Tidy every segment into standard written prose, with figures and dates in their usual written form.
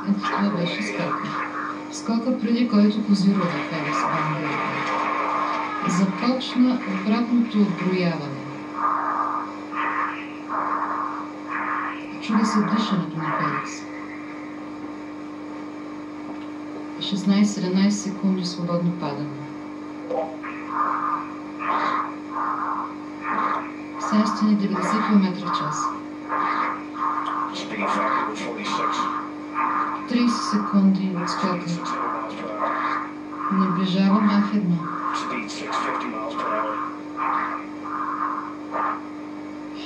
Ето това беше скока. Скока, преди който позирува Феликс Ван Гейбъл. Започна обратното отброяване. Чуда се дишането на Феликс. 16-17 секунди свободно падане. 790 км в час. 30 секунди от скока. Наближава Мах 1.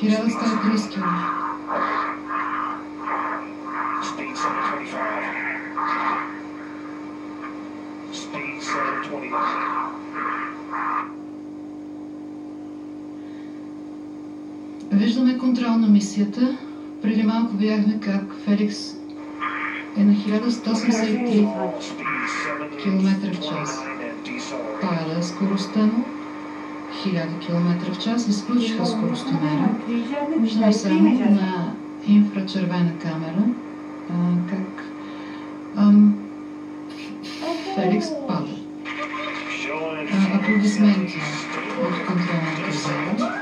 1130 км. Виждаме контрол на мисията. Преди малко видяхме как Феликс е на 1183 км в час. Пада скоростта му 1000 км в час. Изключиха скоростомера. Виждаме само на инфрачервена камера как Феликс пада. Аплодисменти от контролната зала.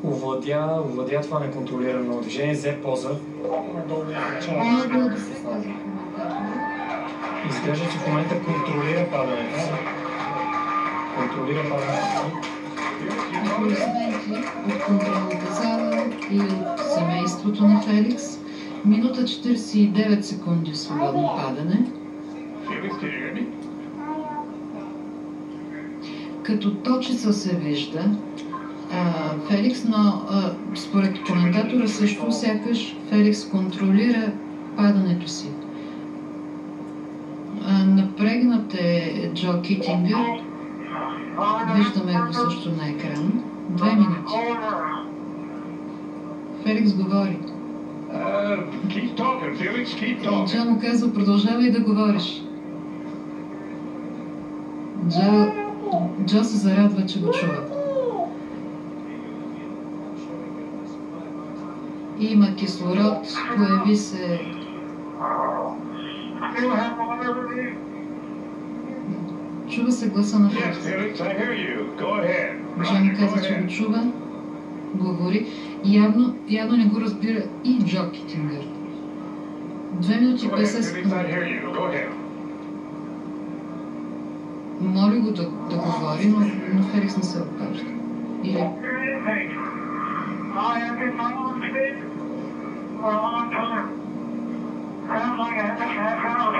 Овладя това неконтролирано движение, взе поза. Изглежда, че в момента контролира падането. Аплодисменти от контролната зала и от семейството на Феликс. Минута 49 секунди свободно падане. Като точица се вижда Феликс, но според коментатора също сякаш Феликс контролира падането си. Напрегнат е Джо Китингър. Виждаме го също на екран. 2 минути. Феликс говори. Джо му казва, продължавай да говориш. Джо се зарадва, че го чува. Има кислород, появи се... Чува се гласа на Феликс. Джо му казва, че го чува, говори. Явно не го разбира и Джо Китингър. 2 минути 50 секунди. Моли го да говори, но Феликс не се обажда. Или... I have been following Steve for a long time. Sounds like I just had found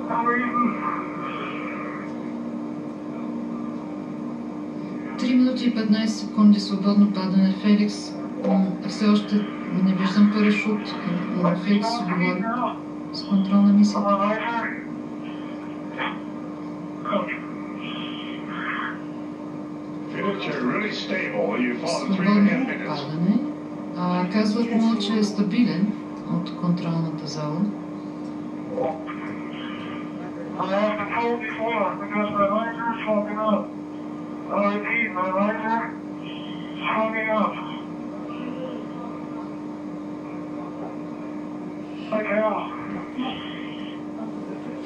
no reason. 3 минути и 15 секунди свободно падане. Феликс все още не виждам парашут, но Феликс се говори с контролна мисия. Свободно падане. Казват му, че е стабилен от контролната зала.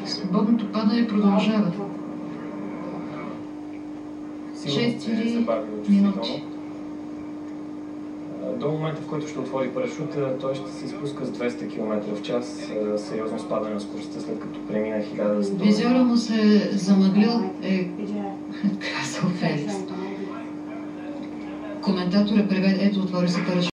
Свободното падане продължава. 4 минути. До момента, в който ще отвори парашута, той ще се изпуска с 200 км в час. Сериозно спадане на скоростта, след като премина 1100. Визиора му се е замъглил, казал Феликс. Коментатора преведе, ето отвори се парашут.